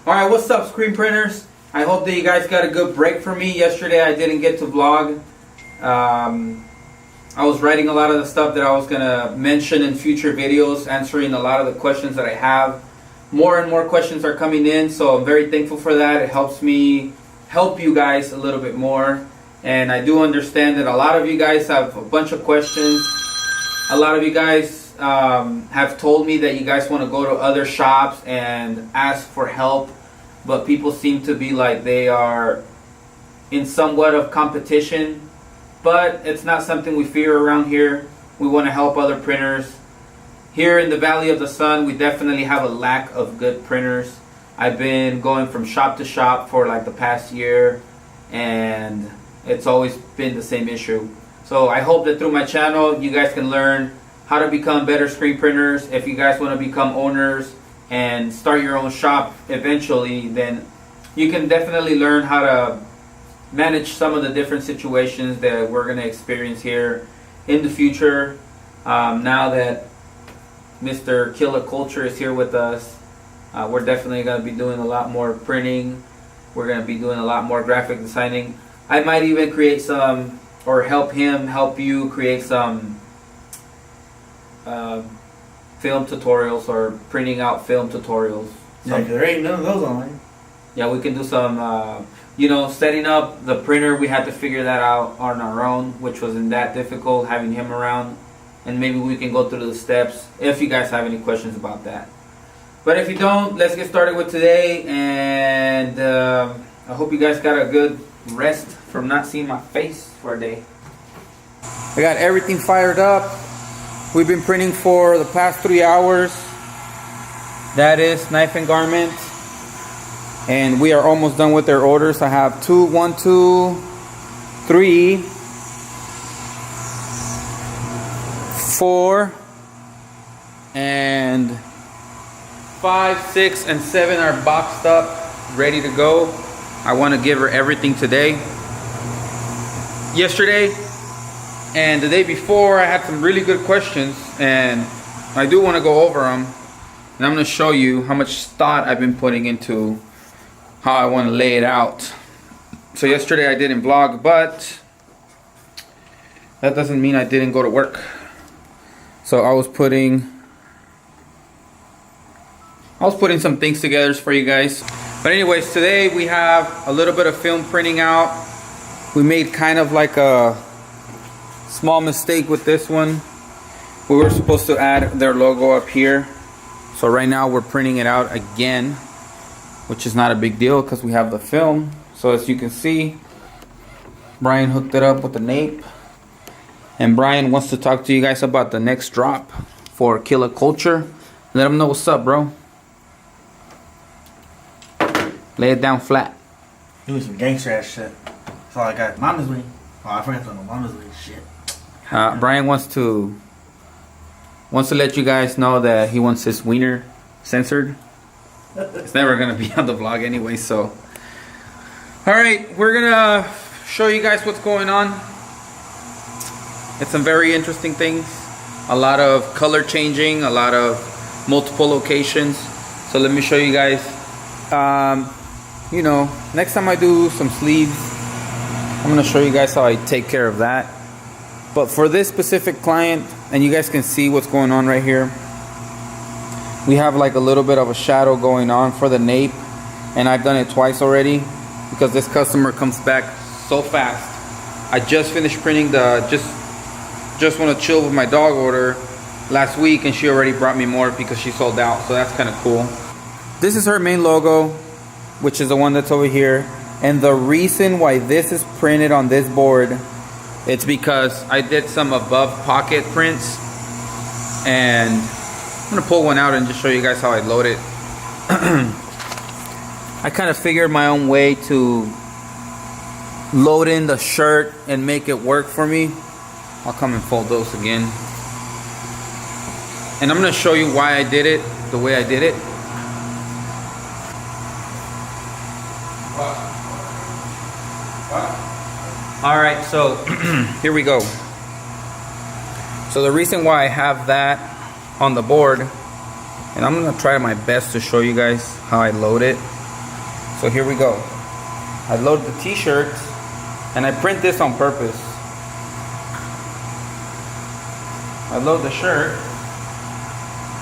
Alright, what's up, screen printers? I hope that you guys got a good break from me. Yesterday I didn't get to vlog. I was writing a lot of the stuff that I was going to mention in future videos, answering a lot of the questions that I have. More and more questions are coming in, so I'm very thankful for that. It helps me help you guys a little bit more. And I do understand that a lot of you guys have a bunch of questions. A lot of you guys have told me that you guys want to go to other shops and ask for help, but people seem to be like they are in somewhat of competition. But it's not something we fear around here. We want to help other printers. Here in the Valley of the Sun, we definitely have a lack of good printers. I've been going from shop to shop for like the past year, and it's always been the same issue. So I hope that through my channel, you guys can learn how to become better screen printers. If you guys want to become owners and start your own shop eventually, then you can definitely learn how to manage some of the different situations that we're going to experience here in the future. Now that Mr. Killer Culture is here with us, we're definitely going to be doing a lot more printing. We're going to be doing a lot more graphic designing. I might even create some, or help you create some film tutorials, or printing out film tutorials. Yeah, there ain't none of those online. Yeah, we can do some, setting up the printer. We had to figure that out on our own, which wasn't that difficult, having him around. And maybe we can go through the steps if you guys have any questions about that. But if you don't, let's get started with today. And I hope you guys got a good rest from not seeing my face for a day. I got everything fired up. We've been printing for the past 3 hours. That is Knife and Garment. And we are almost done with their orders. I have 1, 2, 3, 4, and 5, 6, and 7 are boxed up, ready to go. I want to give her everything today. Yesterday and the day before, I had some really good questions, and I do want to go over them. And I'm going to show you how much thought I've been putting into how I want to lay it out. So yesterday I didn't vlog, but that doesn't mean I didn't go to work. So I was putting some things together for you guys. But anyways, today we have a little bit of film printing out. We made kind of like a small mistake with this one. We were supposed to add their logo up here. So right now we're printing it out again, which is not a big deal because we have the film. So as you can see, Brian hooked it up with the nape. And Brian wants to talk to you guys about the next drop for Killer Culture. Let him know what's up, bro. Lay it down flat. Doing some gangster ass shit. That's all I got. Mama's way. Oh, I forgot to know Mama's way shit. Brian wants to let you guys know that he wants his wiener censored. It's never gonna be on the vlog anyway, so. Alright, we're gonna show you guys what's going on. It's some very interesting things. A lot of color changing, a lot of multiple locations. So let me show you guys. Next time I do some sleeves, I'm gonna show you guys how I take care of that. But for this specific client, and you guys can see what's going on right here, we have like a little bit of a shadow going on for the nape, and I've done it twice already because this customer comes back so fast. I just finished printing the just want to chill with my dog order last week, and she already brought me more because she sold out, so that's kind of cool. This is her main logo, which is the one that's over here. And the reason why this is printed on this board, it's because I did some above pocket prints, and I'm gonna pull one out and just show you guys how I load it. I kind of figured my own way to load in the shirt and make it work for me. I'll come and fold those again. And I'm going to show you why I did it the way I did it. Alright, so here we go. So the reason why I have that on the board And I'm gonna try my best to show you guys how I load it. So here we go. I load the t-shirt, and I print this on purpose. I load the shirt,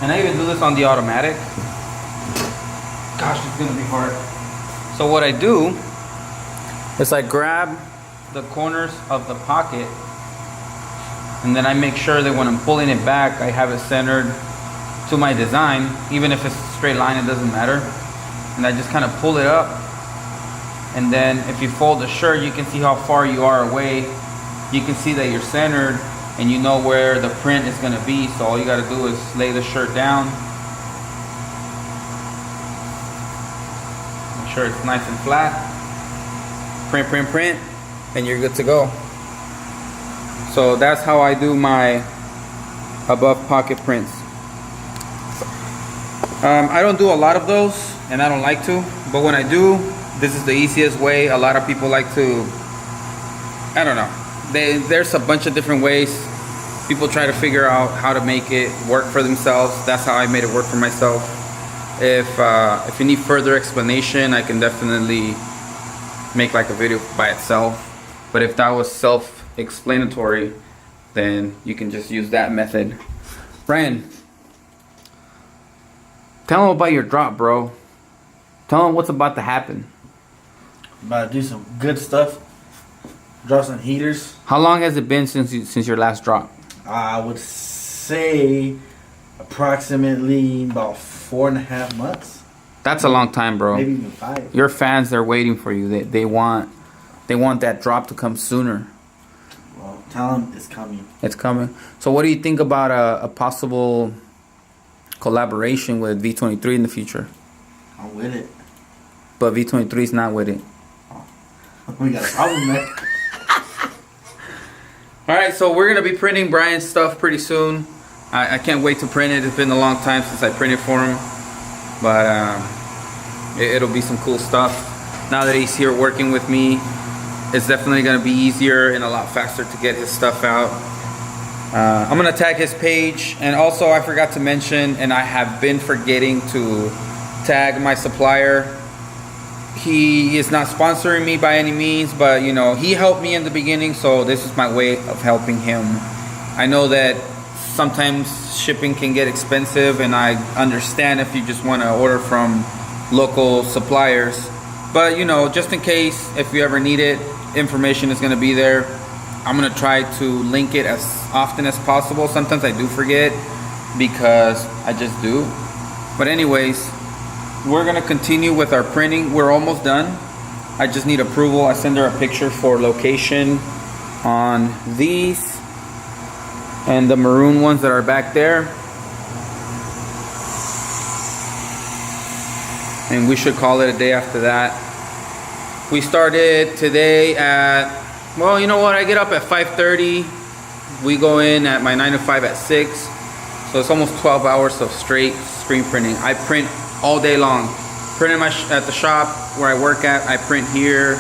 and I even do this on the automatic. Gosh, it's gonna be hard. So what I do is I grab the corners of the pocket, and then I make sure that when I'm pulling it back, I have it centered to my design. Even if it's a straight line, it doesn't matter. And I just kind of pull it up, and then if you fold the shirt, you can see how far you are away. You can see that you're centered, and you know where the print is going to be. So all you got to do is lay the shirt down, make sure it's nice and flat, print, and you're good to go. So that's how I do my above pocket prints. I don't do a lot of those, and I don't like to, but when I do, this is the easiest way. A lot of people like to, I don't know, there's a bunch of different ways. People try to figure out how to make it work for themselves. That's how I made it work for myself. If you need further explanation, I can definitely make like a video by itself. But if that was self-explanatory, then you can just use that method. Brian, tell them about your drop, bro. Tell them what's about to happen. About to do some good stuff. Drop some heaters. How long has it been since your last drop? I would say approximately about 4.5 months. That's a long time, bro. Maybe even 5. Your fans, they're waiting for you. They want that drop to come sooner. Well, tell them it's coming. It's coming. So what do you think about a possible collaboration with V23 in the future? I'm with it. But V23 is not with it. We got a problem there. Alright, so we're going to be printing Brian's stuff pretty soon. I can't wait to print it. It's been a long time since I printed for him. But it'll be some cool stuff. Now that he's here working with me, it's definitely going to be easier and a lot faster to get his stuff out. I'm going to tag his page. And also I forgot to mention, and I have been forgetting to tag my supplier. He is not sponsoring me by any means, but you know, he helped me in the beginning, so this is my way of helping him. I know that sometimes shipping can get expensive, and I understand if you just want to order from local suppliers, but you know, just in case, if you ever need it, information is going to be there. I'm going to try to link it as often as possible. Sometimes I do forget because I just do. But anyways, we're going to continue with our printing. We're almost done. I just need approval. I send her a picture for location on these and the maroon ones that are back there. And we should call it a day after that. We started today at, well, you know what? I get up at 5:30. We go in at my 9 to 5 at 6. So it's almost 12 hours of straight screen printing. I print all day long. Print at the shop where I work at. I print here,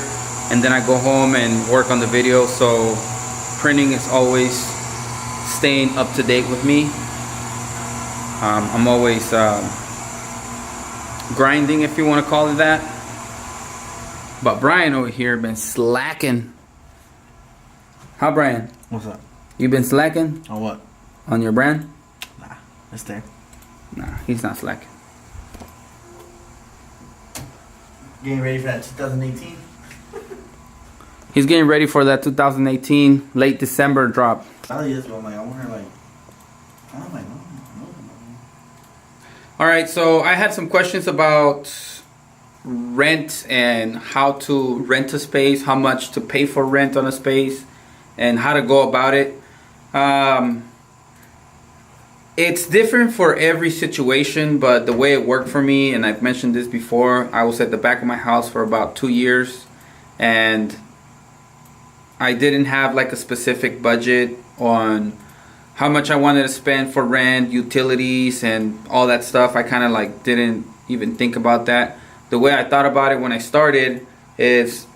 and then I go home and work on the video. So printing is always staying up to date with me. I'm always grinding, if you want to call it that. But Brian over here been slacking. How, Brian? What's up? You been slacking? On what? On your brand? Nah, it's there. Nah, he's not slacking. Getting ready for that 2018. He's getting ready for that 2018 late December drop. Probably is, but I'm like, I wonder, like, I don't know. All right, so I had some questions about rent and how to rent a space, how much to pay for rent on a space, and how to go about it. It's different for every situation, but the way it worked for me, and I've mentioned this before, I was at the back of my house for about 2 years, and I didn't have like a specific budget on how much I wanted to spend for rent, utilities, and all that stuff. I kind of like didn't even think about that. The way I thought about it when I started is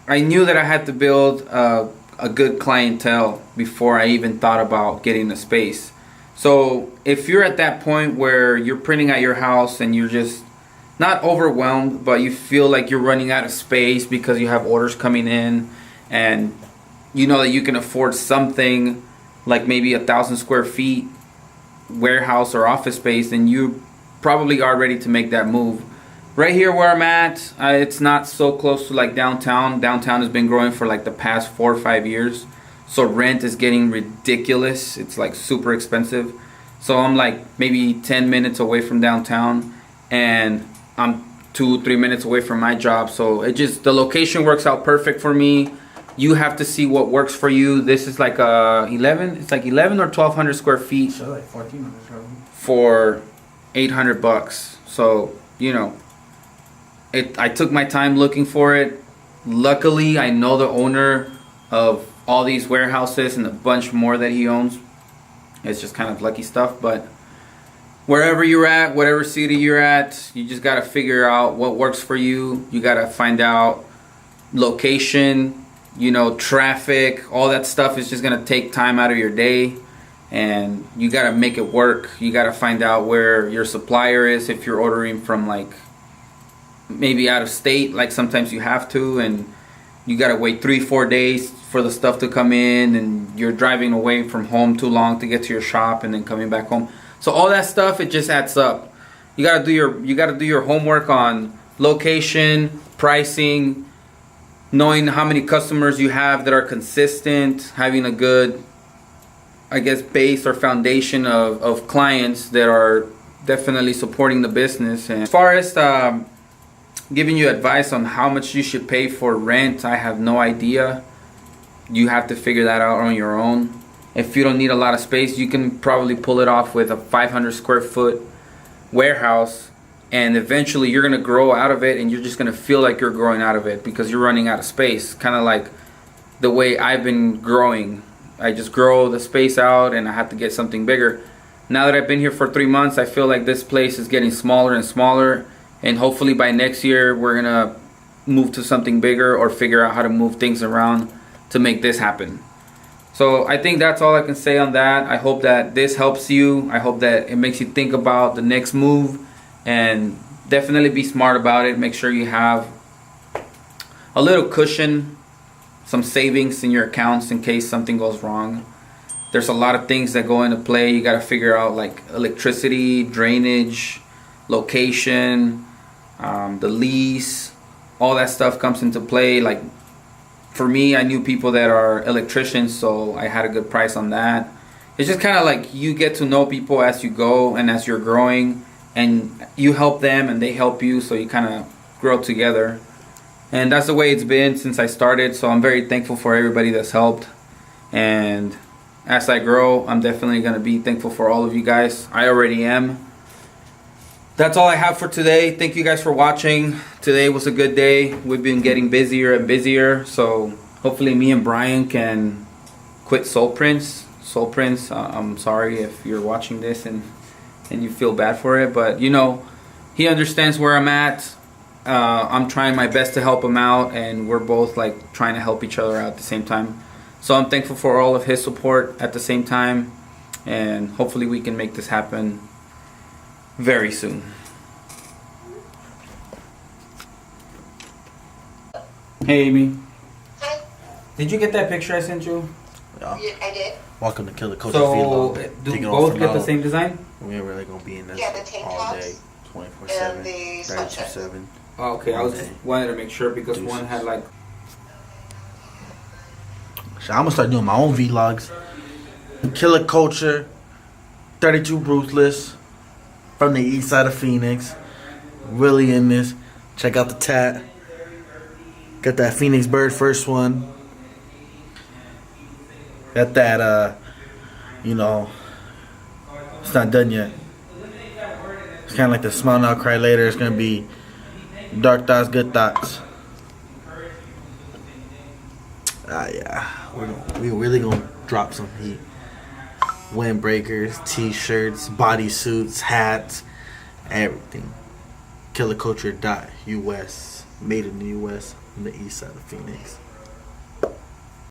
I knew that I had to build a good clientele before I even thought about getting a space. So if you're at that point where you're printing at your house and you're just not overwhelmed, but you feel like you're running out of space because you have orders coming in, and you know that you can afford something like maybe 1,000 square feet warehouse or office space, then you probably are ready to make that move. Right here where I'm at, it's not so close to like downtown. Downtown has been growing for like the past 4 or 5 years. So rent is getting ridiculous. It's like super expensive. So I'm like maybe 10 minutes away from downtown, and I'm 2-3 minutes away from my job. So the location works out perfect for me. You have to see what works for you. This is like 11. It's like 11 or 1,200 square feet. So like 1,400 probably. For $800. So you know, I took my time looking for it. Luckily, I know the owner of all these warehouses and a bunch more that he owns. It's just kind of lucky stuff, but wherever you're at, whatever city you're at, you just got to figure out what works for you. You got to find out location, you know, traffic, all that stuff is just going to take time out of your day, and you got to make it work. You got to find out where your supplier is if you're ordering from like maybe out of state, like sometimes you have to, and you got to wait 3-4 days for the stuff to come in, and you're driving away from home too long to get to your shop and then coming back home. So all that stuff, it just adds up. You got to do your homework on location, pricing, knowing how many customers you have that are consistent, having a good, I guess, base or foundation of clients that are definitely supporting the business. And as far as giving you advice on how much you should pay for rent, I have no idea. You have to figure that out on your own. If you don't need a lot of space, you can probably pull it off with a 500 square foot warehouse, and eventually you're gonna grow out of it, and you're just gonna feel like you're growing out of it because you're running out of space. Kind of like the way I've been growing. I just grow the space out and I have to get something bigger. Now that I've been here for 3 months, I feel like this place is getting smaller and smaller, and hopefully by next year we're gonna move to something bigger or figure out how to move things around to make this happen. So I think that's all I can say on that. I hope that this helps you. I hope that it makes you think about the next move, and definitely be smart about it. Make sure you have a little cushion, some savings in your accounts in case something goes wrong. There's a lot of things that go into play. You got to figure out like electricity, drainage, location, the lease, all that stuff comes into play. Like for me, I knew people that are electricians, so I had a good price on that. It's just kind of like you get to know people as you go and as you're growing, and you help them and they help you, so you kind of grow together. And that's the way it's been since I started, so I'm very thankful for everybody that's helped. And as I grow, I'm definitely going to be thankful for all of you guys. I already am. That's all I have for today. Thank you guys for watching. Today was a good day. We've been getting busier and busier, so hopefully me and Brian can quit Soul Prince. Soul Prince, I'm sorry if you're watching this and you feel bad for it, but you know, he understands where I'm at. I'm trying my best to help him out, and we're both like trying to help each other out at the same time. So I'm thankful for all of his support at the same time, and hopefully we can make this happen very soon. Hey Amy. Hi. Did you get that picture I sent you? Yeah. Yeah, I did. Welcome to Killer Coach So Vlog. do Taking both off get the now. same design? We ain't really gonna be in this Yeah, the tank all tops day, 24/7, and the sweatshirt. 32/7. Oh, okay, I was Okay. wanted to make sure because Deuces. one had like. So I'm gonna start doing my own vlogs. Killer Culture, 32 Ruthless, from the east side of Phoenix. Really in this. Check out the tat. Got that Phoenix Bird first one. Got that, you know, it's not done yet. It's kind of like the Smile Now, Cry Later. It's gonna be Dark Thoughts, Good Thoughts. Yeah, we're really gonna drop some heat. Windbreakers, t-shirts, bodysuits, hats, everything. KillerCulture.us, made in the US, on the east side of Phoenix.